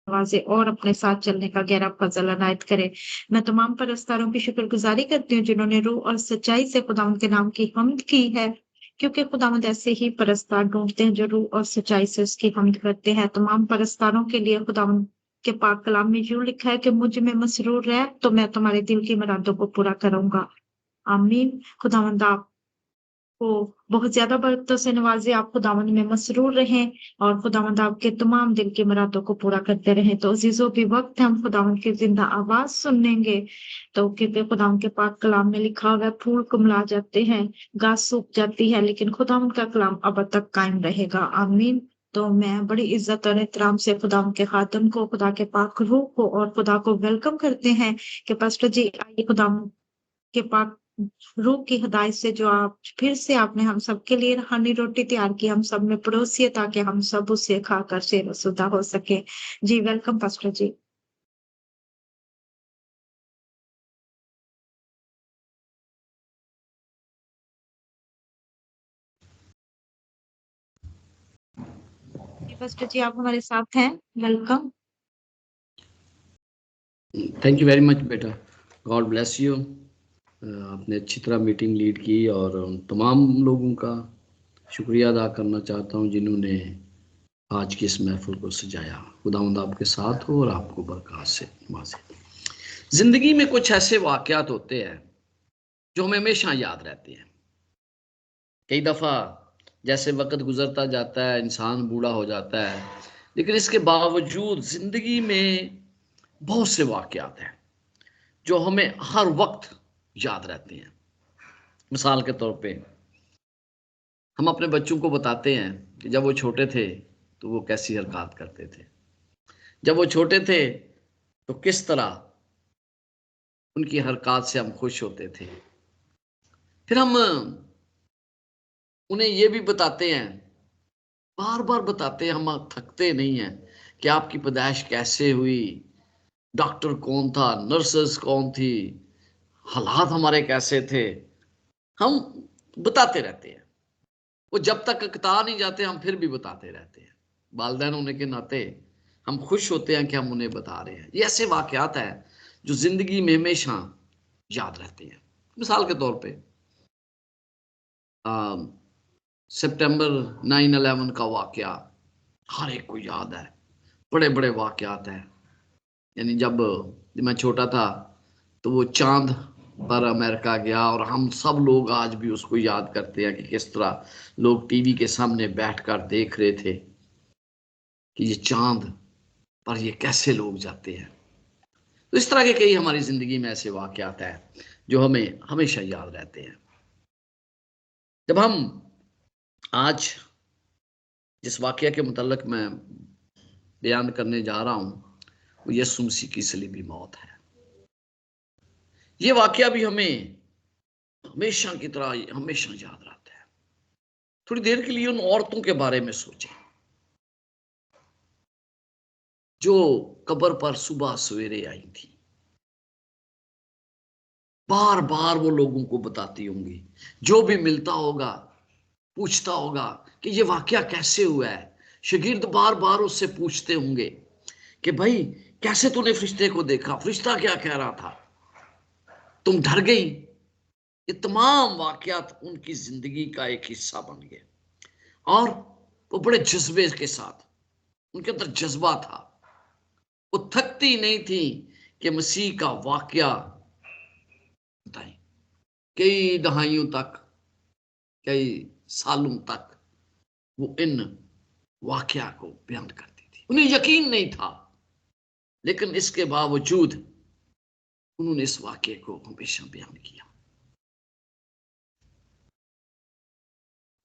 नवाजे और अपने साथ चलने का गहरा फजल अनायत करे। मैं तमाम परस्तारों की शुक्रगुजारी करती हूँ जिन्होंने रूह और सच्चाई से खुदावंद के नाम की हम्द की है, क्योंकि खुदावंद ऐसे ही परस्तार ढूंढते हैं जो रूह और सच्चाई से उसकी हम्द करते हैं। तमाम परस्तारों के लिए खुदावंद के पाक कलाम में यूं लिखा है कि मुझ में मसरूर रह तो मैं तुम्हारे दिल की मुरादों को पूरा करूंगा। आमीन। खुदावंद आप को बहुत ज़्यादा बरकतों से नवाज़े, आप खुदावंद में मसरूर रहें और खुदावंद आपके तमाम दिल की मुरादों को पूरा करते रहें। तो अज़ीज़ों भी वक़्त हम खुदावंद की ज़िंदा आवाज़ सुनेंगे, तो क्योंकि खुदावंद के पाक कलाम में लिखा हुआ है, फूल कुमला जाते हैं, घास सूख जाती है, लेकिन खुदावंद का कलाम अब तक कायम रहेगा। आमीन। तो मैं बड़ी इज़्ज़त और एहतराम से खुदावंद के खादिम को, खुदा के पाक रूह को और खुदा को वेलकम करते हैं कि पास्टर जी आइए खुदावंद के पाक रूह की हिदायत से जो आप फिर से आपने हम सबके लिए रूहानी रोटी तैयार की, हम सब में परोसिए ताकि हम सब उसे खाकर सेहतमंद हो सके। जी, वेलकम पास्टर जी। जी, पास्टर जी आप हमारे साथ हैं, welcome. Thank you very much बेटा, गॉड ब्लेस यू। आपने अच्छी तरह मीटिंग लीड की और तमाम लोगों का शुक्रिया अदा करना चाहता हूं जिन्होंने आज की इस महफिल को सजाया। खुदावंद आपके साथ हो और आपको बरकत से नवाजे। जिंदगी में कुछ ऐसे वाकयात होते हैं जो हमें हमेशा याद रहते हैं। कई दफ़ा जैसे वक्त गुजरता जाता है, इंसान बूढ़ा हो जाता है, लेकिन इसके बावजूद जिंदगी में बहुत से वाकयात हैं जो हमें हर वक्त याद रहते हैं। मिसाल के तौर पे हम अपने बच्चों को बताते हैं कि जब वो छोटे थे तो वो कैसी हरकत करते थे, जब वो छोटे थे तो किस तरह उनकी हरकत से हम खुश होते थे। फिर हम उन्हें ये भी बताते हैं, बार बार बताते हैं, हम थकते नहीं हैं कि आपकी पैदाइश कैसे हुई, डॉक्टर कौन था, नर्सेस कौन थी, हालात हमारे कैसे थे। हम बताते रहते हैं। वो जब तक अकता नहीं जाते हम फिर भी बताते रहते हैं। वालिदैन होने के नाते हम खुश होते हैं कि हम उन्हें बता रहे हैं। ये ऐसे वाकयात हैं जो जिंदगी में हमेशा याद रहते हैं। मिसाल के तौर पे सितंबर 9/11 का वाकया हर एक को याद है। बड़े बड़े वाकयात हैं। यानी जब मैं छोटा था तो वो चांद पर अमेरिका गया और हम सब लोग आज भी उसको याद करते हैं कि किस तरह लोग टीवी के सामने बैठकर देख रहे थे कि ये चांद पर ये कैसे लोग जाते हैं। तो इस तरह के कई हमारी जिंदगी में ऐसे वाकयात हैं जो हमें हमेशा याद रहते हैं। जब हम आज जिस वाकया के मुतल्लिक मैं बयान करने जा रहा हूं वो यीशु मसीह की सलीबी मौत है। ये वाकया भी हमें हमेशा की तरह हमेशा याद रहता है। थोड़ी देर के लिए उन औरतों के बारे में सोचें जो कब्र पर सुबह सवेरे आई थी। बार बार वो लोगों को बताती होंगी, जो भी मिलता होगा पूछता होगा कि ये वाकया कैसे हुआ है। शागिर्द बार बार उससे पूछते होंगे कि भाई कैसे तूने फरिश्ते को देखा, फरिश्ता क्या कह रहा था, तुम डर गई। ये तमाम वाकयात उनकी जिंदगी का एक हिस्सा बन गए और वो बड़े जज्बे के साथ, उनके अंदर जज्बा था, वो थकती नहीं थी कि मसीह का वाकया बताएं। कई दहाइयों तक, कई सालों तक वो इन वाकया को बयान करती थी। उन्हें यकीन नहीं था, लेकिन इसके बावजूद उन्होंने इस वाकये को हमेशा बयान किया।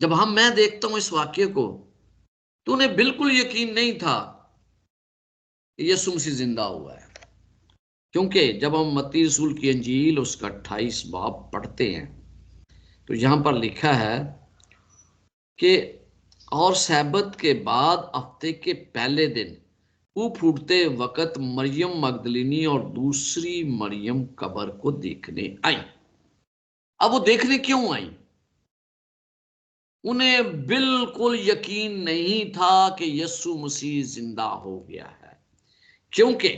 जब मैं देखता हूं इस वाक्य को तो उन्हें बिल्कुल यकीन नहीं था कि यीशु मसीह जिंदा हुआ है। क्योंकि जब हम मत्ती रसूल की अंजील उसका 28 बाब पढ़ते हैं तो यहां पर लिखा है कि और सैबत के बाद हफ्ते के पहले दिन वो फूटते वक्त मरियम मगदलिनी और दूसरी मरियम कब्र को देखने आई। अब वो देखने क्यों आई? उन्हें बिल्कुल यकीन नहीं था कि यीशु मसीह जिंदा हो गया है। क्योंकि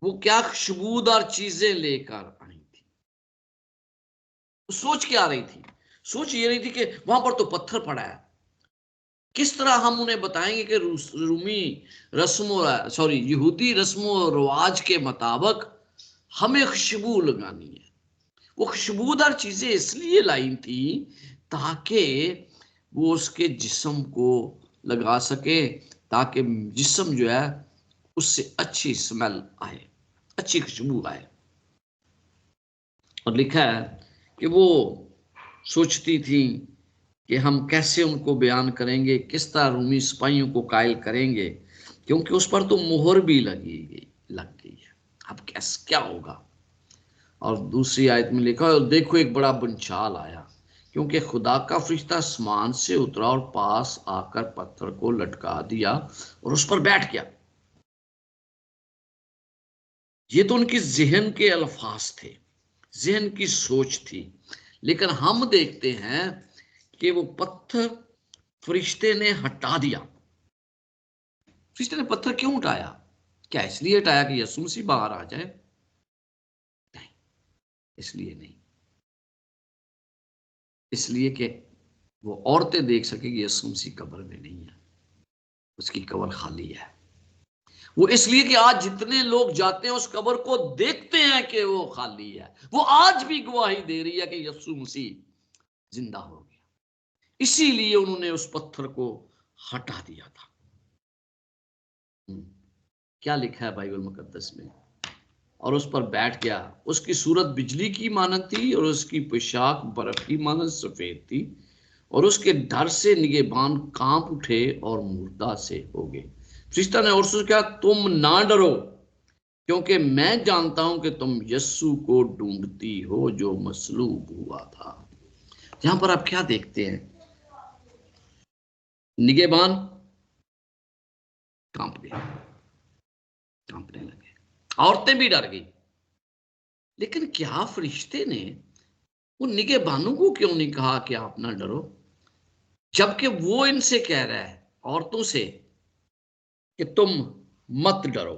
वो क्या खुशबूदार चीजें लेकर आई थी। सोच क्या आ रही थी? सोच ये रही थी कि वहां पर तो पत्थर पड़ा है, किस तरह हम उन्हें बताएंगे कि रूमी रस्मों सॉरी यहूदी रस्मों और रिवाज के मुताबिक हमें खुशबू लगानी है। वो खुशबूदार चीजें इसलिए लाई थी ताकि वो उसके जिस्म को लगा सके, ताकि जिस्म जो है उससे अच्छी स्मेल आए, अच्छी खुशबू आए। और लिखा है कि वो सोचती थी कि हम कैसे उनको बयान करेंगे, किस तरह रूमी सिपाहियों को कायल करेंगे, क्योंकि उस पर तो मोहर भी लग गई है। अब कैसे क्या होगा? और दूसरी आयत में लिखा है, और देखो एक बड़ा भूचाल आया, क्योंकि खुदा का फरिश्ता आसमान से उतरा और पास आकर पत्थर को लटका दिया और उस पर बैठ गया। ये तो उनकी जहन के अल्फाज थे, जहन की सोच थी। लेकिन हम देखते हैं कि वो पत्थर फरिश्ते ने हटा दिया। फरिश्ते ने पत्थर क्यों उठाया? क्या इसलिए हटाया कि यीशु मसीह बाहर आ जाए? नहीं, इसलिए नहीं। इसलिए कि वो औरतें देख सके कि यीशु मसीह कब्र में नहीं है, उसकी कब्र खाली है। वो इसलिए कि आज जितने लोग जाते हैं उस कब्र को देखते हैं कि वो खाली है। वो आज भी गवाही दे रही है कि यीशु मसीह जिंदा हो गया। इसीलिए उन्होंने उस पत्थर को हटा दिया था। क्या लिखा है बाइबल मुकद्दस में? और उस पर बैठ गया। उसकी सूरत बिजली की मानद थी और उसकी पोशाक बर्फ की मानद सफेद थी, और उसके डर से निगहबान कांप उठे और मुर्दा से हो गए। फरिश्ता ने और उससे कहा, तुम ना डरो, क्योंकि मैं जानता हूं कि तुम यस्सु को ढूंढती हो जो मसलूब हुआ था। यहां पर आप क्या देखते हैं? निगहबान कांप गए, कांपने लगे, औरतें भी डर गई। लेकिन क्या फरिश्ते ने वो निगहबानों को क्यों नहीं कहा कि आप ना डरो, जबकि वो इनसे कह रहा है, औरतों से, कि तुम मत डरो,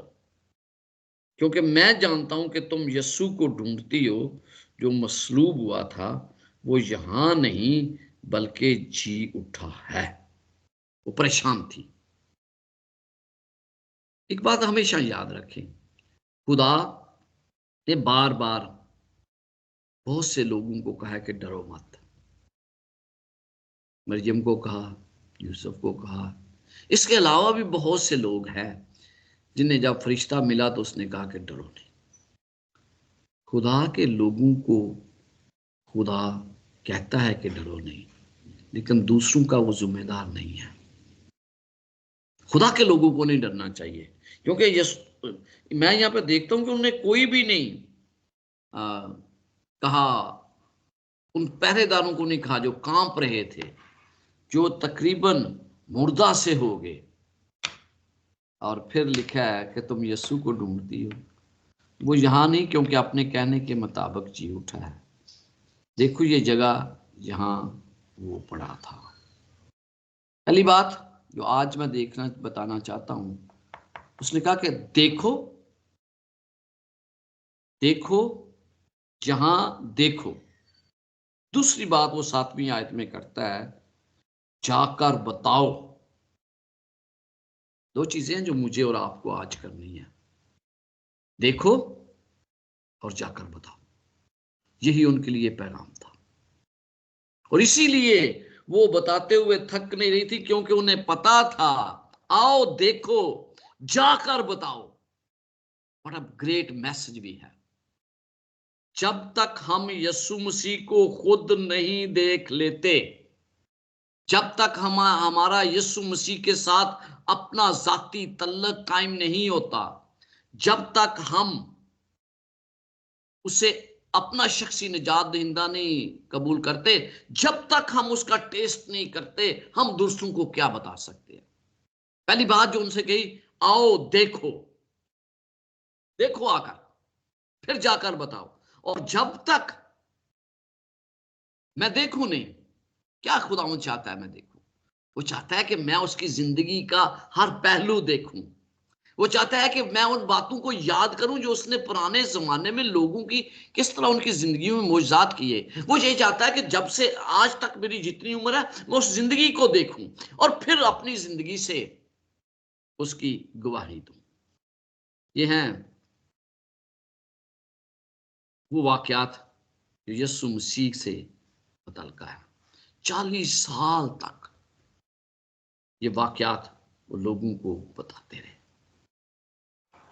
क्योंकि मैं जानता हूं कि तुम यस्सु को ढूंढती हो जो मसलूब हुआ था। वो यहां नहीं बल्कि जी उठा है। वो परेशान थी। एक बात हमेशा याद रखें, खुदा ने बार बार बहुत से लोगों को कहा कि डरो मत। मरियम को कहा, यूसुफ को कहा, इसके अलावा भी बहुत से लोग हैं जिन्हें जब फरिश्ता मिला तो उसने कहा कि डरो नहीं। खुदा के लोगों को खुदा कहता है कि डरो नहीं, लेकिन दूसरों का वो जिम्मेदार नहीं है। खुदा के लोगों को नहीं डरना चाहिए, क्योंकि मैं यहां पे देखता हूं कि उन्होंने कोई भी नहीं कहा, उन पहरेदारों को नहीं कहा जो कांप रहे थे, जो तकरीबन मुर्दा से हो गए। और फिर लिखा है कि तुम यीशु को ढूंढती हो, वो यहां नहीं, क्योंकि अपने कहने के मुताबिक जी उठा है। देखो ये जगह जहां वो पड़ा था। पहली बात जो आज मैं बताना चाहता हूं, उसने कहा कि देखो, देखो, जहां देखो। दूसरी बात वो 7वीं आयत में करता है, जाकर बताओ। दो चीजें जो मुझे और आपको आज करनी है, देखो और जाकर बताओ। यही उनके लिए पैगाम था, और इसीलिए वो बताते हुए थक नहीं रही थी, क्योंकि उन्हें पता था, आओ देखो, जाकर बताओ। बड़ा ग्रेट मैसेज भी है। जब तक हम यीशु मसीह को खुद नहीं देख लेते, जब तक हमारा यीशु मसीह के साथ अपना जाती तल्लक कायम नहीं होता, जब तक हम उसे अपना शख्सी निजात दहिंदा नहीं कबूल करते, जब तक हम उसका टेस्ट नहीं करते, हम दूसरों को क्या बता सकते हैं? पहली बात जो उनसे कही, आओ देखो, देखो आकर, फिर जाकर बताओ। और जब तक मैं देखूं नहीं, क्या खुदा चाहता है मैं देखूं? वो चाहता है कि मैं उसकी जिंदगी का हर पहलू देखूं, वो चाहता है कि मैं उन बातों को याद करूं जो उसने पुराने जमाने में लोगों की किस तरह उनकी जिंदगी में मौजूद किए। वो ये चाहता है कि जब से आज तक मेरी जितनी उम्र है मैं उस जिंदगी को देखूं और फिर अपनी जिंदगी से उसकी गवाही दूं। ये हैं वो वाकयात जो यीशु मसीह से मुतल्लिक़ है। 40 साल तक ये वाकयात वो लोगों को बताते रहे।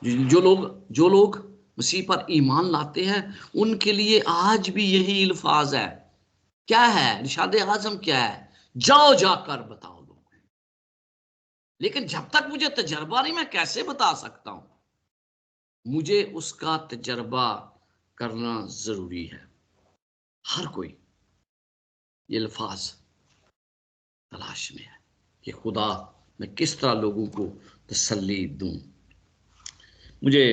जो लोग मसीह पर ईमान लाते हैं उनके लिए आज भी यही अल्फाज है। क्या है इरशाद आज़म? क्या है? जाओ जाकर बताओ लोग। लेकिन जब तक मुझे तजर्बा नहीं, मैं कैसे बता सकता हूं? मुझे उसका तजर्बा करना जरूरी है। हर कोई ये अल्फाज तलाश में है कि खुदा मैं किस तरह लोगों को तसल्ली दूं। मुझे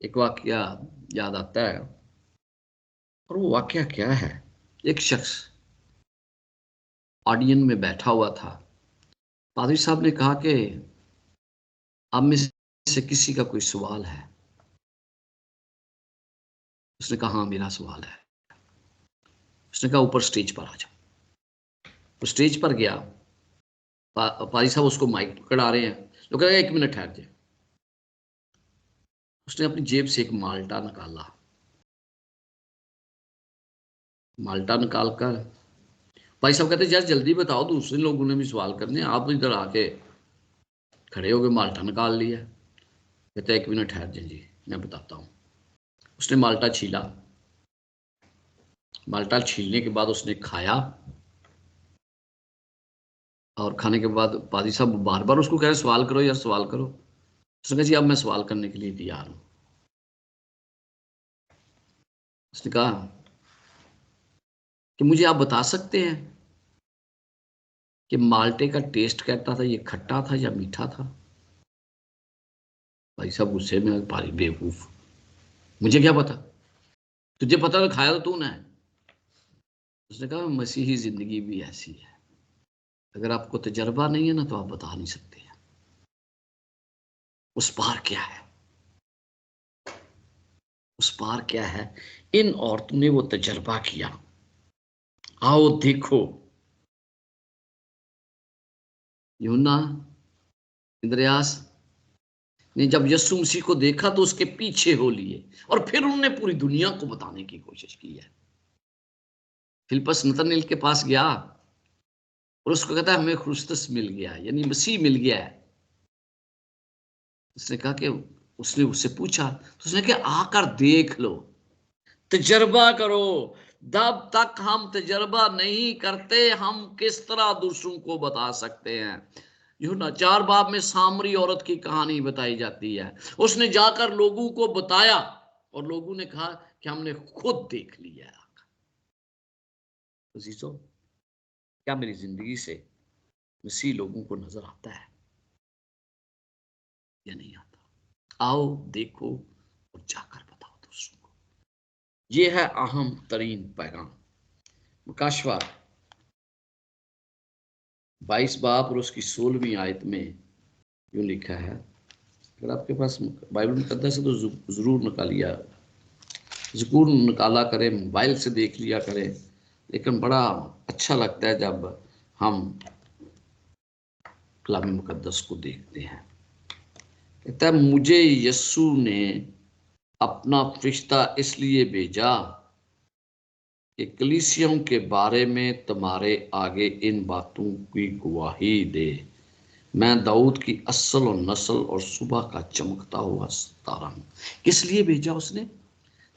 एक वाकया याद आता है, और वो वाकया क्या है? एक शख्स ऑडियंस में बैठा हुआ था। पादरी साहब ने कहा कि आप में से किसी का कोई सवाल है? उसने कहा हाँ मेरा सवाल है। उसने कहा ऊपर स्टेज पर आ जाओ। वो स्टेज पर गया। पादरी साहब उसको माइक पकड़ा रहे हैं। तो कह रहे 1 मिनट ठहर जाए। उसने अपनी जेब से एक माल्टा निकाला। माल्टा निकालकर भाई साहब कहते यार जल्दी बताओ, दूसरे लोगों ने भी सवाल करने, आप इधर आके खड़े हो गए, माल्टा निकाल लिया। कहते 1 मिनट ठहर जाए जी मैं बताता हूँ। उसने माल्टा छीला। माल्टा छीलने के बाद उसने खाया, और खाने के बाद पादी साहब बार बार उसको कह रहे सवाल करो यार सवाल करो। उसने कहा जी अब मैं सवाल करने के लिए तैयार हूँ। उसने कहा कि मुझे आप बता सकते हैं कि माल्टे का टेस्ट कैसा था, ये खट्टा था या मीठा था? भाई साहब गुस्से में, भारी बेवकूफ, मुझे क्या पता, तुझे पता तो खाया तो तूने। उसने कहा मसीही जिंदगी भी ऐसी है, अगर आपको तजर्बा नहीं है ना तो आप बता नहीं सकते हैं उस पार क्या है। उस पार क्या है? इन औरतों ने वो तजर्बा किया। आओ देखो, यूना इंद्रयास ने जब यीशु मसीह को देखा तो उसके पीछे हो लिए, और फिर उन्होंने पूरी दुनिया को बताने की कोशिश की है। फिलिप्पस नतनएल के पास गया और उसको कहता है हमें ख्रिस्तस मिल गया, यानी मसीह मिल गया है। उसने कहा कि उसने उससे पूछा तो उसने कहा आकर देख लो, तजर्बा करो। जब तक हम तजर्बा नहीं करते हम किस तरह दूसरों को बता सकते हैं? यूहन्ना 4 बाब में सामरी औरत की कहानी बताई जाती है। उसने जाकर लोगों को बताया और लोगों ने कहा कि हमने खुद देख लिया है। अजीजों, क्या मेरी जिंदगी से मसीह लोगों को नजर आता है या नहीं आता? आओ देखो और जाकर बताओ दूसरों को। ये है अहम तरीन पैगाम। मुकाशवा 22 बाब और उसकी 16वीं आयत में यूं लिखा है। अगर आपके पास बाइबल मुकद्दस है तो जरूर जरूर निकाला करें, मोबाइल से देख लिया करें। लेकिन बड़ा अच्छा लगता है जब हम कलाम मुकद्दस को देखते हैं। कहता है मुझे यस्सु ने अपना फरिश्ता इसलिए भेजा कि कलीसियों के बारे में तुम्हारे आगे इन बातों की गवाही दे। मैं दाऊद की असल और नस्ल और सुबह का चमकता हुआ सितारा हूं। किस लिए भेजा उसने?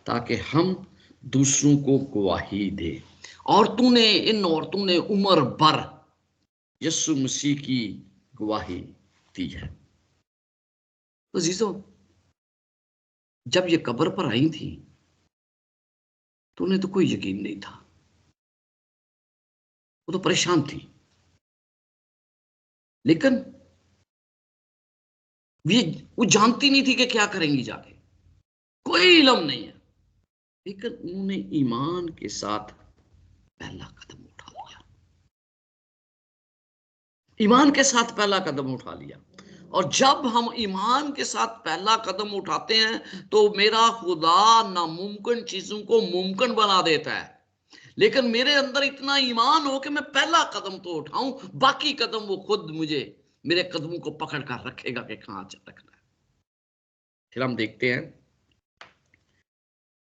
ताकि हम दूसरों को गवाही दे। इन औरतों ने उम्र भर यीशु मसीह की गवाही दी है। तो अजीजों, जब ये कब्र पर आई थी तो उन्हें तो कोई यकीन नहीं था, वो तो परेशान थी। लेकिन वो जानती नहीं थी कि क्या करेंगी जाके, कोई इल्म नहीं है। लेकिन उन्होंने ईमान के साथ पहला कदम उठा लिया। ईमान के साथ पहला कदम उठा लिया और जब हम ईमान के साथ पहला कदम उठाते हैं तो मेरा खुदा नामुमकिन चीजों को मुमकिन बना देता है। लेकिन मेरे अंदर इतना ईमान हो कि मैं पहला कदम तो उठाऊं, बाकी कदम वो खुद मुझे मेरे कदमों को पकड़ कर रखेगा कि कहां रखना है। फिर हम देखते हैं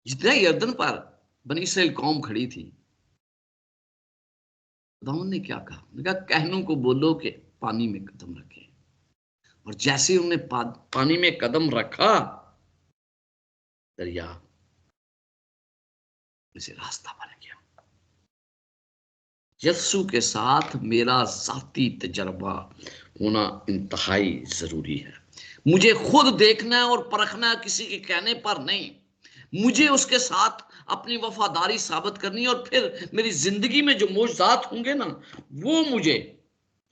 जितना यर्दन पर बनी इस्राएल कौम खड़ी थी, खुदावंद ने क्या कहा? उन्होंने कहा कहनों को बोलो कि पानी में कदम रखे। और जैसे उन्होंने पानी में कदम रखा, दरिया में से रास्ता बन गया। यीशु के साथ मेरा जाती तजर्बा होना इंतहाई जरूरी है। मुझे खुद देखना है और परखना है, किसी के कहने पर नहीं। मुझे उसके साथ अपनी वफादारी साबित करनी है, और फिर मेरी जिंदगी में जो मौजूदात होंगे ना, वो मुझे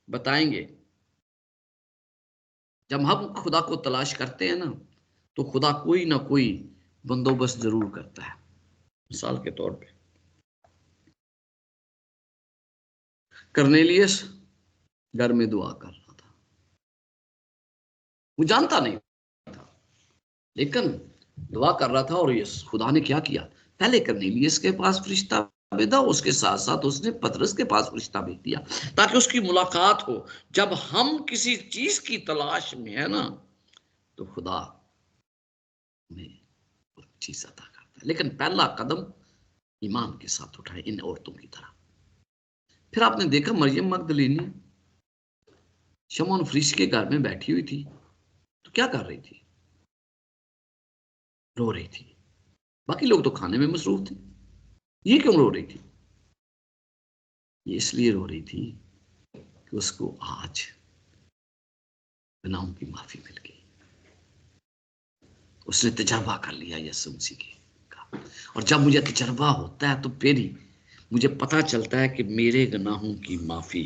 बताएंगे। जब हम खुदा को तलाश करते हैं ना, तो खुदा कोई ना कोई बंदोबस्त जरूर करता है। मिसाल के तौर पे करनेलियस घर में दुआ कर रहा था, वो जानता नहीं था, लेकिन दुआ कर रहा था। और ये खुदा ने क्या किया? पहले करनेलियस के पास फरिश्ता भेजा, उसके साथ साथ उसने पतरस के पास फरिश्ता भेज दिया, ताकि उसकी मुलाकात हो। जब हम किसी चीज की तलाश में है ना, तो खुदा हमें वो चीज अता करता है। लेकिन पहला कदम ईमान के साथ उठाए, इन औरतों की तरह। फिर आपने देखा मरियम मगदलीनी शमौन फरीसी के घर में बैठी हुई थी, तो क्या कर रही थी? रो रही थी। बाकी लोग तो खाने में मसरूफ थे, ये क्यों रो रही थी? ये इसलिए रो रही थी कि उसको आज गुनाहों की माफी मिल गई। उसने तजर्बा कर लिया यीशु मसीह का। और जब मुझे तजर्बा होता है, तो फिर ही मुझे पता चलता है कि मेरे गुनाहों की माफी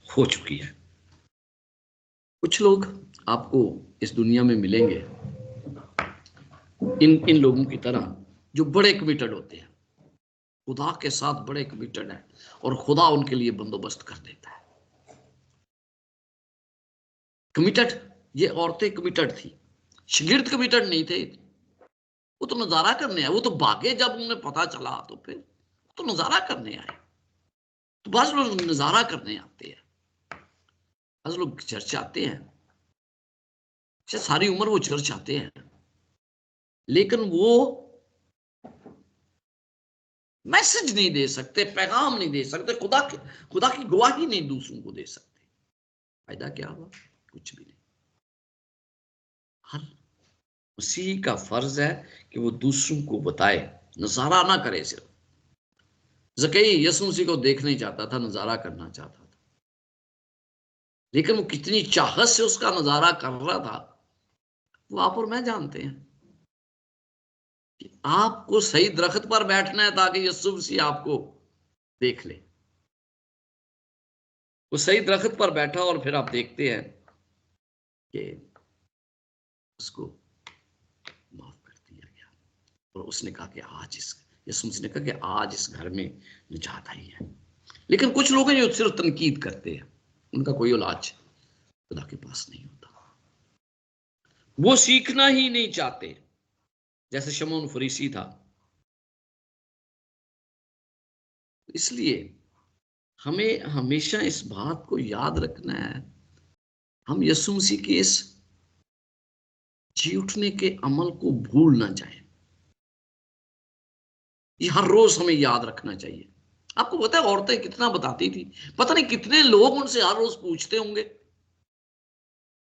हो चुकी है। कुछ लोग आपको इस दुनिया में मिलेंगे इन लोगों की तरह, जो बड़े कमिटेड होते हैं, खुदा के साथ बड़े कमिटेड है, और खुदा उनके लिए बंदोबस्त कर देता है। कमिटेड, ये औरतें कमिटेड थी, शागिर्द कमिटेड नहीं थे। वो तो नजारा करने आए, वो तो भागे जब उन्हें पता चला, तो फिर तो नजारा करने आए। तो बस लोग नजारा करने आते हैं, बस लोग चर्च आते हैं, सारी उम्र वो चर्च आते हैं, लेकिन वो मैसेज नहीं दे सकते, पैगाम नहीं दे सकते, खुदा की गवाही नहीं दूसरों को दे सकते। फायदा क्या हुआ? कुछ भी नहीं। हर मसीह का फर्ज है कि वो दूसरों को बताए, नजारा ना करे। सिर्फ ज़कई यीशु मसीह को देख नहीं चाहता था, नजारा करना चाहता था। लेकिन वो कितनी चाहत से उसका नजारा कर रहा था, वो आप और मैं जानते हैं। कि आपको सही दरख्त पर बैठना है ताकि यीशु मसीह आपको देख ले। वो सही दरख्त पर बैठा, और फिर आप देखते हैं कि उसको माफ कर दिया गया। और उसने कहा कि आज यीशु मसीह ने कहा कि आज इस घर में निजात आई है। लेकिन कुछ लोग हैं जो सिर्फ तनकीद करते हैं, उनका कोई इलाज खुदा के पास नहीं होता। वो सीखना ही नहीं चाहते, जैसे शमौन फरीसी था। इसलिए हमें हमेशा इस बात को याद रखना है, हम यीशु मसीह के इस जी उठने के अमल को भूल ना जाए। ये हर रोज हमें याद रखना चाहिए। आपको पता है औरतें कितना बताती थी? पता नहीं कितने लोग उनसे हर रोज पूछते होंगे,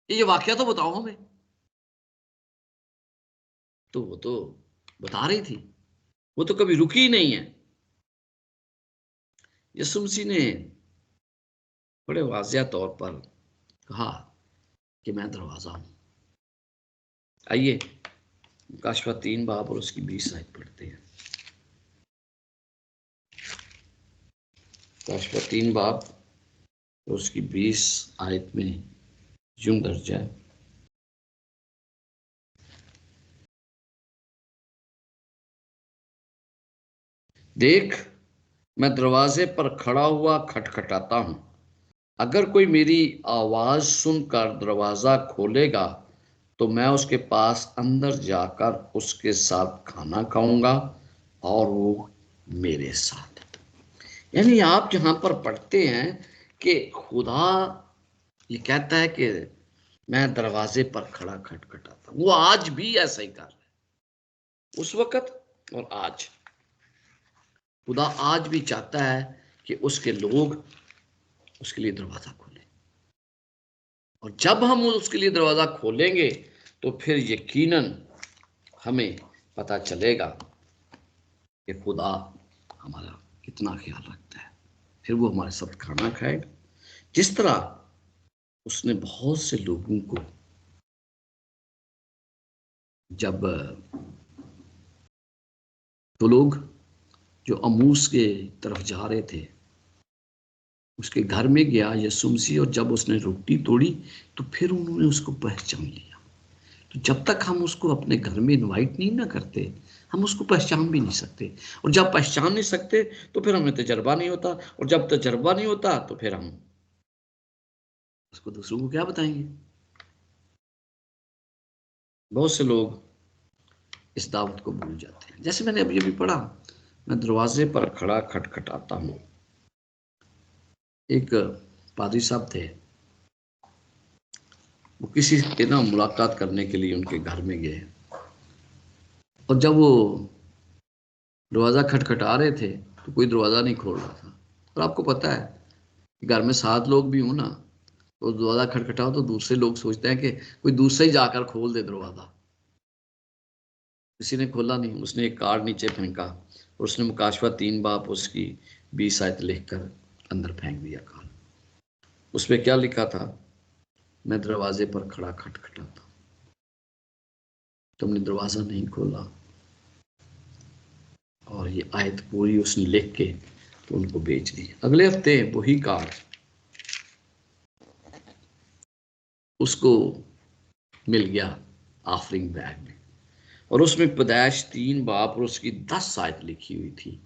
ये वाकया तो बताओ हमें। तो वो तो बता रही थी, वो तो कभी रुकी ही नहीं है। यीशु मसीह ने बड़े वाज़िया तौर पर कहा कि मैं दरवाजा हूं। आइए काशवा 3 बाब और उसकी 20 आयत पढ़ते हैं। काशवा 3 बाब और उसकी 20 आयत में यूं दर्ज है, देख मैं दरवाजे पर खड़ा हुआ खटखटाता हूं। अगर कोई मेरी आवाज सुनकर दरवाजा खोलेगा तो मैं उसके पास अंदर जाकर उसके साथ खाना खाऊंगा और वो मेरे साथ। यानी आप जहां पर पढ़ते हैं कि खुदा ये कहता है कि मैं दरवाजे पर खड़ा खटखटाता हूं। वो आज भी ऐसा ही कर रहा है, उस वक्त और आज। खुदा आज भी चाहता है कि उसके लोग उसके लिए दरवाजा खोलें, और जब हम उसके लिए दरवाजा खोलेंगे तो फिर यकीनन हमें पता चलेगा कि खुदा हमारा कितना ख्याल रखता है। फिर वो हमारे साथ खाना खाएगा, जिस तरह उसने बहुत से लोगों को जब तो लोग जो अमूस के तरफ जा रहे थे उसके घर में गया यीशु मसीह, और जब उसने रोटी तोड़ी तो फिर उन्होंने उसको पहचान लिया। तो जब तक हम उसको अपने घर में इनवाइट नहीं ना करते, हम उसको पहचान भी नहीं सकते, और जब पहचान नहीं सकते तो फिर हमें तजर्बा नहीं होता, और जब तजर्बा नहीं होता तो फिर हम उसको दूसरों को क्या बताएंगे। बहुत से लोग इस दावत को भूल जाते हैं। जैसे मैंने अभी अभी पढ़ा, मैं दरवाजे पर खड़ा खटखटाता हूँ। एक पादरी साहब थे, वो किसी के ना मुलाकात करने के लिए उनके घर में गए, और जब वो दरवाज़ा खटखटा रहे थे तो कोई दरवाज़ा नहीं खोल रहा था। और आपको पता है घर में 7 लोग भी हों ना, तो दरवाज़ा खटखटाओ तो दूसरे लोग सोचते हैं कि कोई दूसरा ही जाकर खोल दे दरवाज़ा। किसी ने खोला नहीं, उसने एक कार्ड नीचे फेंका और उसने मुकाशवा 3 बाप उसकी 20 आयत लिखकर अंदर फेंक दिया कार्ड। उसमें क्या लिखा था? मैं दरवाजे पर खड़ा खटखटाता, तुमने दरवाज़ा नहीं खोला। और ये आयत पूरी उसने लिख के तो उनको बेच दी। अगले हफ्ते वही कार्ड उसको मिल गया ऑफरिंग बैग में, और उसमें पैदाइश 3 बाप और उसकी 10 आयत लिखी हुई थी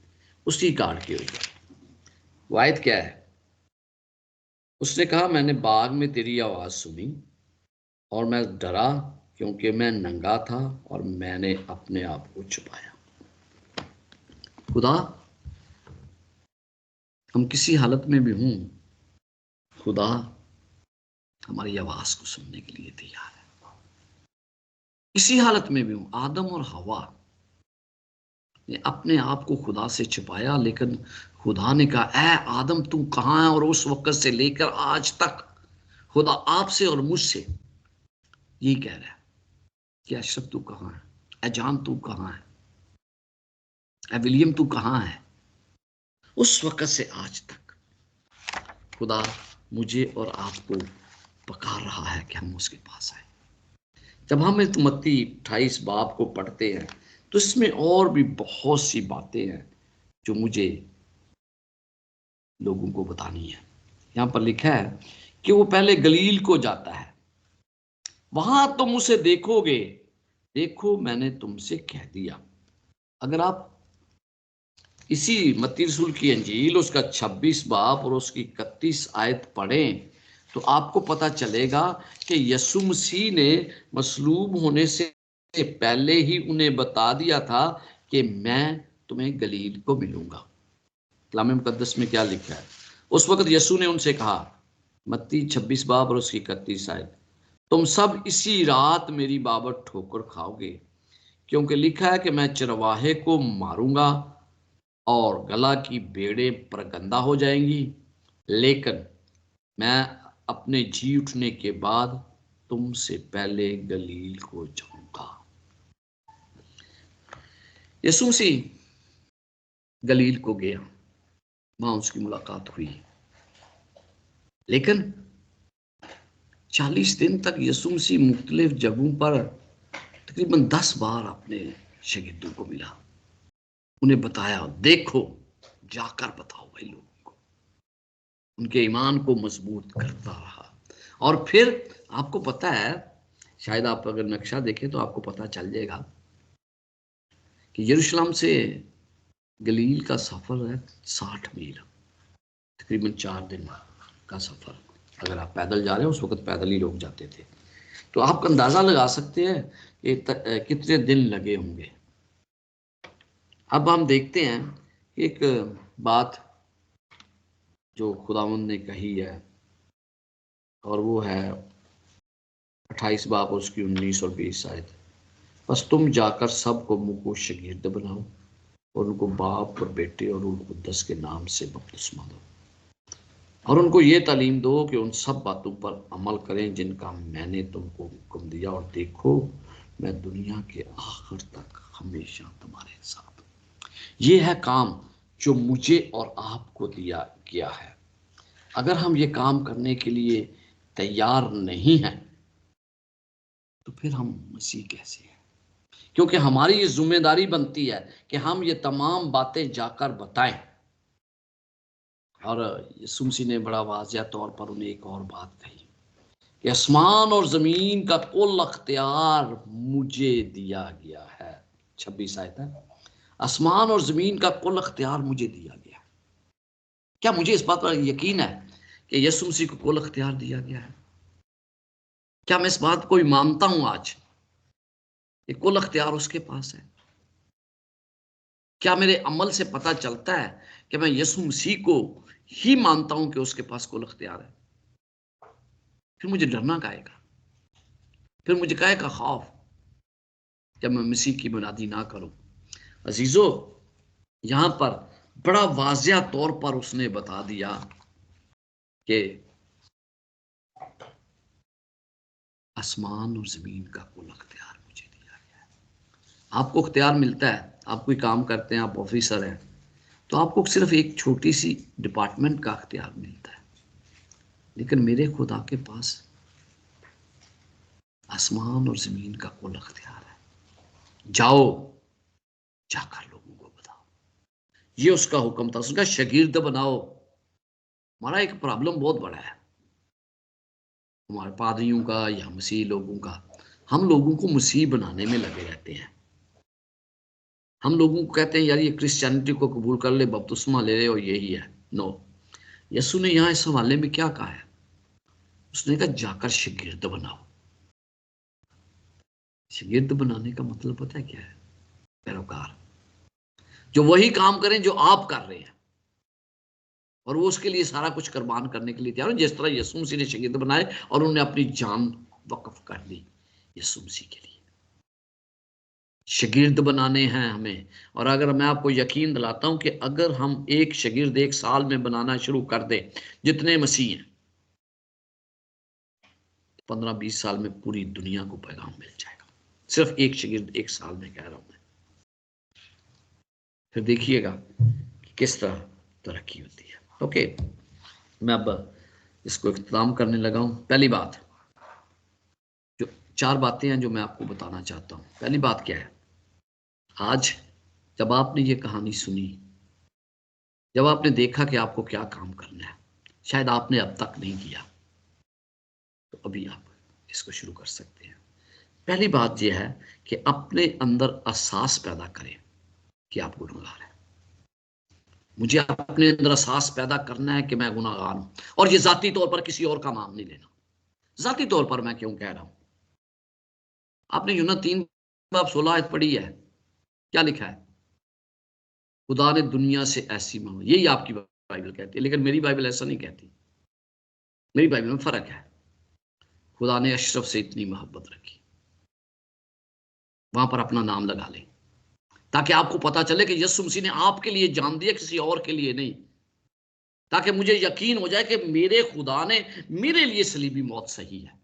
उसी कार्ड के ऊपर। वो आयत क्या है? उसने कहा, मैंने बाग में तेरी आवाज़ सुनी और मैं डरा क्योंकि मैं नंगा था और मैंने अपने आप को छुपाया। खुदा, हम किसी हालत में भी हों, खुदा हमारी आवाज़ को सुनने के लिए तैयार है। किसी हालत में भी हों, आदम और हवा ने अपने आप को खुदा से छिपाया, लेकिन खुदा ने कहा, ऐ आदम तू कहाँ है? और उस वक्त से लेकर आज तक खुदा आपसे और मुझसे यही कह रहा है कि अशरफ तू कहाँ है? ऐ जान तू कहाँ है? ऐ विलियम तू कहाँ है? उस वक्त से आज तक खुदा मुझे और आपको पुकार रहा है कि हम उसके पास आए। जब हम इस मत्ती 28 बाब को पढ़ते हैं तो इसमें और भी बहुत सी बातें हैं जो मुझे लोगों को बतानी है। यहाँ पर लिखा है कि वो पहले गलील को जाता है, वहां तुम उसे देखोगे, देखो मैंने तुमसे कह दिया। अगर आप इसी मत्ती रसूल की अंजील उसका 26 बाब और उसकी 31 आयत पढ़ें तो आपको पता चलेगा कि यीशु मसीह ने मसलूब होने से पहले ही उन्हें बता दिया था कि मैं तुम्हें गलील को मिलूंगा। कलाम मुकद्दस में क्या लिखा है? उस वक्त यीशु ने उनसे कहा, मत्ती 26 बाब और उसकी 31 आयत, तुम सब इसी रात मेरी बाबत ठोकर खाओगे, क्योंकि लिखा है कि मैं चरवाहे को मारूंगा और गला की भेड़ें परगंदा हो जाएंगी, लेकिन मैं अपने जी उठने के बाद तुमसे पहले गलील को जाऊंगा। यीशु मसीह गलील को गया, वहां उसकी मुलाकात हुई, लेकिन 40 दिन तक यीशु मसीह मुख्तलिफ जगहों पर तकरीबन 10 बार अपने शागिर्दों को मिला, उन्हें बताया, देखो जाकर बताओ भाई लोगों को, उनके ईमान को मजबूत करता रहा। और फिर आपको पता है, शायद आप अगर नक्शा देखें तो आपको पता चल जाएगा कि यरूशलेम से गलील का सफर है 60 मील, तकरीबन 4 दिन का सफ़र। अगर आप पैदल जा रहे हो, उस वक्त पैदल ही लोग जाते थे, तो आप अंदाज़ा लगा सकते हैं कि कितने दिन लगे होंगे। अब हम देखते हैं एक बात जो खुदावंद ने कही है, और वो है 28 बाब उसकी 19 और 20 आयत। बस तुम जाकर सबको मुझको शागिर्द बनाओ और उनको बाप और बेटे और रूह कुद्दस के नाम से बपतिस्मा दो, और उनको ये तालीम दो कि उन सब बातों पर अमल करें जिनका मैंने तुमको हुक्म दिया, और देखो मैं दुनिया के आखिर तक हमेशा तुम्हारे साथ हूं। ये है काम जो मुझे और आपको दिया गया है। अगर हम ये काम करने के लिए तैयार नहीं हैं, तो फिर हम मसीह कैसे हैं? क्योंकि हमारी ये जिम्मेदारी बनती है कि हम ये तमाम बातें जाकर बताएं। और यीशु मसीह ने बड़ा वाज़िया तौर पर उन्हें एक और बात कही कि आसमान और जमीन का कुल अख्तियार मुझे दिया गया है। 26 आयत है, आसमान और जमीन का कुल अख्तियार मुझे दिया गया। क्या मुझे इस बात पर यकीन है कि यीशु मसीह को कुल अख्तियार दिया गया है? क्या मैं इस बात को मानता हूं आज कि कुल अख्तियार उसके पास है? क्या मेरे अमल से पता चलता है कि मैं यीशु मसीह को ही मानता हूं कि उसके पास कुल अख्तियार है? फिर मुझे डरना काहेगा? फिर मुझे काहेगा खौफ जब मैं मसीह की मुनादी ना करूं? अजीजों, यहां पर बड़ा वाज़िया तौर पर उसने बता दिया कि आसमान और जमीन का कुल अख्तियार मुझे दिया गया है। आपको अख्तियार मिलता है, आप कोई काम करते हैं, आप ऑफिसर हैं, तो आपको सिर्फ एक छोटी सी डिपार्टमेंट का अख्तियार मिलता है, लेकिन मेरे खुदा के पास आसमान और जमीन का कुल अख्तियार है। जाओ, जाकर लोगों को बताओ। ये उसका हुक्म था, उसका शागिर्द बनाओ। हमारा एक प्रॉब्लम बहुत बड़ा है, हमारे पादरियों का या मसीह लोगों का। हम लोगों को मसीह बनाने में लगे रहते हैं। हम लोगों को कहते हैं यार ये क्रिश्चियनिटी को कबूल कर ले, बपतिस्मा ले ले और यही है। नो, यीशु ने यहाँ इस हवाले में क्या कहा है? उसने कहा जाकर शागिर्द बनाओ। शागिर्द बनाने का मतलब पता है क्या है? पैरोकार, जो वही काम करें जो आप कर रहे हैं, और वो उसके लिए सारा कुछ कुर्बान करने के लिए तैयार हो, जिस तरह यीशु मसीह ने शागिर्द बनाए और उन्होंने अपनी जान वक्फ कर दी यीशु मसीह के लिए। शागिर्द बनाने हैं हमें। और अगर मैं आपको यकीन दिलाता हूं कि अगर हम एक शागिर्द एक साल में बनाना शुरू कर दें, जितने मसीह हैं, 15-20 साल में पूरी दुनिया को पैगाम मिल जाएगा। सिर्फ एक शागिर्द एक साल में, कह रहा हूं मैं। फिर देखिएगा कि किस तरह तरक्की होती है। ओके, मैं अब इसको इख्तिताम करने लगा हूं। पहली बात, जो 4 बातें हैं जो मैं आपको बताना चाहता हूं। पहली बात क्या है? आज जब आपने ये कहानी सुनी, जब आपने देखा कि आपको क्या काम करना है, शायद आपने अब तक नहीं किया, तो अभी आप इसको शुरू कर सकते हैं। पहली बात यह है कि अपने अंदर एहसास पैदा करें कि आप गुनहगार हैं। मुझे अपने अंदर एहसास पैदा करना है कि मैं गुनहगार हूं, और ये जाती तौर पर किसी और का नाम नहीं लेना। जाती तौर पर मैं क्यों कह रहा हूं? आपने यूना 3 बाब 16 आयत पढ़ी है, क्या लिखा है? खुदा ने दुनिया से ऐसी मोहब्बत, यही आपकी बाइबल कहती है, लेकिन मेरी बाइबल ऐसा नहीं कहती। मेरी बाइबल में फर्क है। खुदा ने अशरफ से इतनी मोहब्बत रखी, वहां पर अपना नाम लगा ले, ताकि आपको पता चले कि यीशु मसीह ने आपके लिए जान दिया, किसी और के लिए नहीं। ताकि मुझे यकीन हो जाए कि मेरे खुदा ने मेरे लिए सलीबी मौत सही है।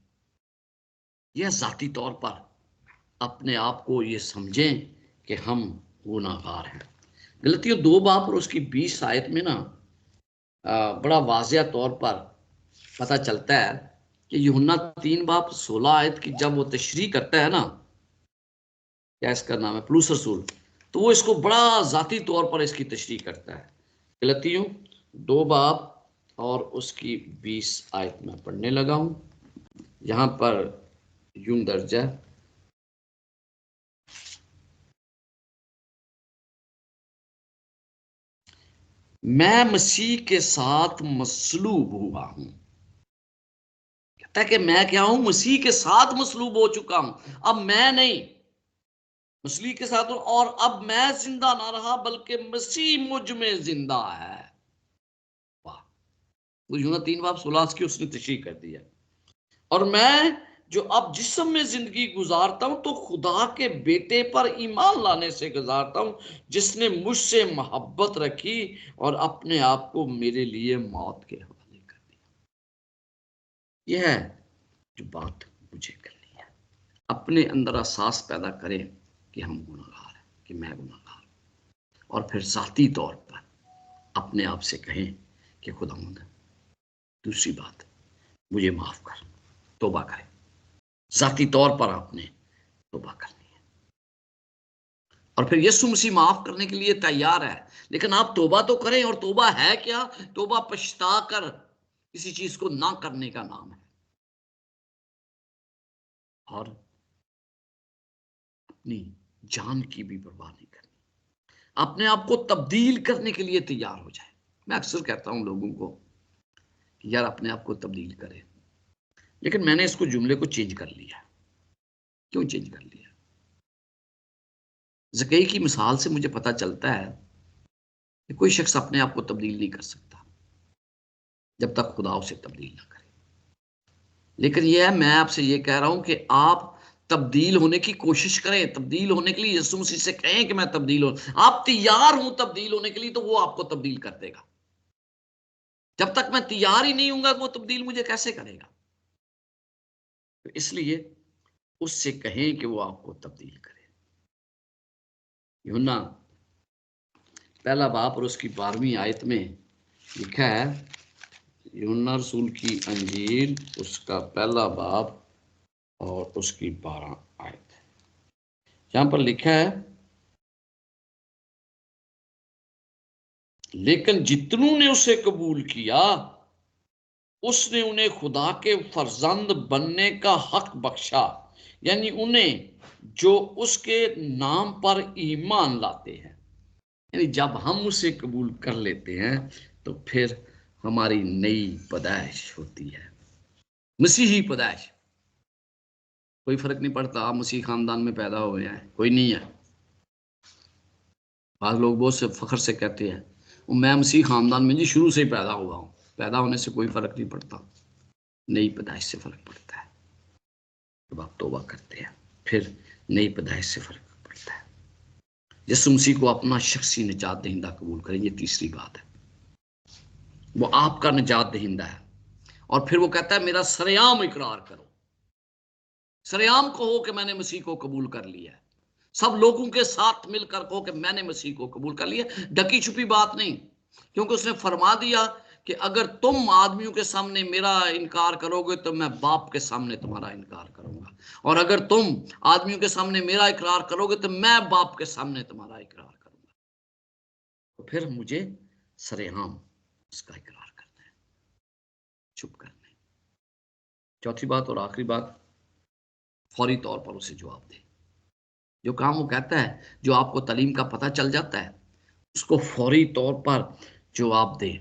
यह जाती तौर पर अपने आप को ये समझें कि हम गुनाहगार हैं। गलतियों 2 बाब और उसकी 20 आयत में ना बड़ा वाज़िया तौर पर पता चलता है कि यूहन्ना 3 बाब 16 आयत की जब वो तशरीह करता है ना, क्या इसका नाम है, पौलुस रसूल, तो वो इसको बड़ा जाती तौर पर इसकी तशरीह करता है। गलतियों 2 बाब और उसकी 20 आयत में पढ़ने लगा हूं। यहां पर यूं दर्ज है, मैं मसीह के साथ मसलूब हुआ हूं। कहता है कि मैं क्या हूं, मसीह के साथ मसलूब हो चुका हूं। अब मैं नहीं, मसीह के साथ हूं, और अब मैं जिंदा ना रहा बल्कि मसीह मुझ में जिंदा है। वाह, वो यूना 3:16 की उसने तशरीह कर दिया। और मैं जो अब जिस्म में जिंदगी गुजारता हूं तो खुदा के बेटे पर ईमान लाने से गुजारता हूं, जिसने मुझसे मोहब्बत रखी और अपने आप को मेरे लिए मौत के हवाले कर दिया। यह है जो बात मुझे करनी है। अपने अंदर एहसास पैदा करें कि हम गुनाहगार हैं, कि मैं गुनाहगार हूं, और फिर जाती तौर पर अपने आप से कहें कि खुदावंद, दूसरी बात, मुझे माफ कर, तौबा करें। जाती तौर पर आपने तौबा करनी है, और फिर यीशु मसीह माफ करने के लिए तैयार है। लेकिन आप तौबा तो करें। और तौबा है क्या? तौबा पछता कर किसी चीज को ना करने का नाम है, और अपनी जान की भी परवाह नहीं करनी। अपने आप को तब्दील करने के लिए तैयार हो जाए। मैं अक्सर कहता हूं लोगों को कि यार अपने आप को तब्दील करें, लेकिन मैंने इसको जुमले को चेंज कर लिया। क्यों चेंज कर लिया? ज़कई की मिसाल से मुझे पता चलता है कि कोई शख्स अपने आप को तब्दील नहीं कर सकता जब तक खुदा उसे तब्दील ना करे। लेकिन यह है, मैं आपसे ये कह रहा हूं कि आप तब्दील होने की कोशिश करें। तब्दील होने के लिए यीशु मसीह से कहें कि मैं तब्दील हो। आप तैयार हूं तब्दील होने के लिए, तो वो आपको तब्दील कर देगा। जब तक मैं तैयार ही नहीं हूंगा, वो तब्दील मुझे कैसे करेगा? तो इसलिए उससे कहें कि वो आपको तब्दील करे। यूहन्ना पहला बाब और उसकी 12वीं आयत में लिखा है, यूहन्ना रसूल की अंजील उसका पहला बाब और उसकी 12 आयत, यहां पर लिखा है, लेकिन जितनों ने उसे कबूल किया उसने उन्हें खुदा के फर्जंद बनने का हक बख्शा, यानी उन्हें जो उसके नाम पर ईमान लाते हैं। यानी जब हम उसे कबूल कर लेते हैं तो फिर हमारी नई पैदाइश होती है, मसीही पैदाइश। कोई फर्क नहीं पड़ता आप मसीह खानदान में पैदा हुए हैं, कोई नहीं है। आज लोग बहुत से फख्र से कहते हैं मैं मसीह खानदान में जी शुरू से ही पैदा हुआ हूं। पैदा होने से कोई फर्क नहीं पड़ता, नई पैदाइश से फर्क पड़ता है। जब आप तौबा करते हैं फिर नई पैदाइश से फर्क पड़ता है। यीशु मसीह को अपना शख्सी निजात दहिंदा कबूल करें, ये तीसरी बात है। वो आपका निजात दहिंदा है। और फिर वो कहता है मेरा सरेआम इकरार करो, सरेआम कहो कि मैंने मसीह को कबूल कर लिया है। सब लोगों के साथ मिलकर कहो कि मैंने मसीह को कबूल कर लिया। ढकी छुपी बात नहीं, क्योंकि उसने फरमा दिया कि अगर तुम आदमियों के सामने मेरा इनकार करोगे तो मैं बाप के सामने तुम्हारा इनकार करूंगा, और अगर तुम आदमियों के सामने मेरा इकरार करोगे तो मैं बाप के सामने तुम्हारा इकरार करूंगा। तो फिर मुझे सरेआम उसका इकरार करना है, चुप करना है। चौथी बात और आखिरी बात, फौरी तौर पर उसे जवाब दे। जो काम वो कहता है, जो आपको तालीम का पता चल जाता है, उसको फौरी तौर पर जवाब दे।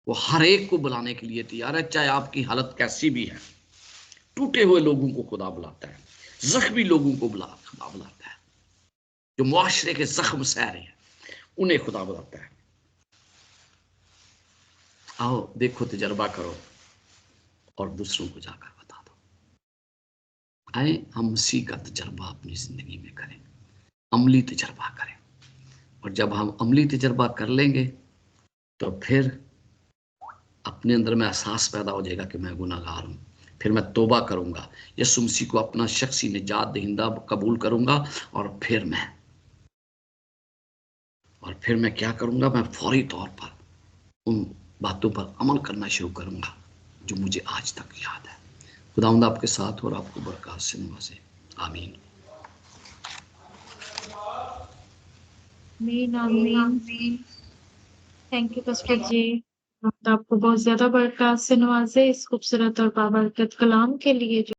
वो हर एक को बुलाने के लिए तैयार है, चाहे आपकी हालत कैसी भी है। टूटे हुए लोगों को खुदा बुलाता है, जख्मी लोगों को खुदा बुलाता है, जो मुआशरे के जख्म सह रहे हैं उन्हें खुदा बुलाता है। आओ देखो, तजर्बा करो और दूसरों को जाकर बता दो। आए हम मसीह का तजर्बा अपनी जिंदगी में करें, अमली तजर्बा करें। और जब हम अमली तजर्बा कर लेंगे तो फिर अपने अंदर में एहसास पैदा हो जाएगा कि मैं गुनाहगार हूं। फिर मैं तौबा करूंगा, यीशु मसीह को अपना शख्सी निजात दहिंदा कबूल करूंगा, और फिर मैं क्या करूंगा, मैं फौरी तौर पर उन बातों पर अमल करना शुरू करूंगा जो मुझे आज तक याद है। खुदावंद आपके साथ और आपको बरकत से नवाजे। आमीन। आमीन आमीन। थैंक यू पास्टर जी, आपको बहुत ज्यादा बरकत से नवाजे इस खूबसूरत और बाबरकत कलाम के लिए जो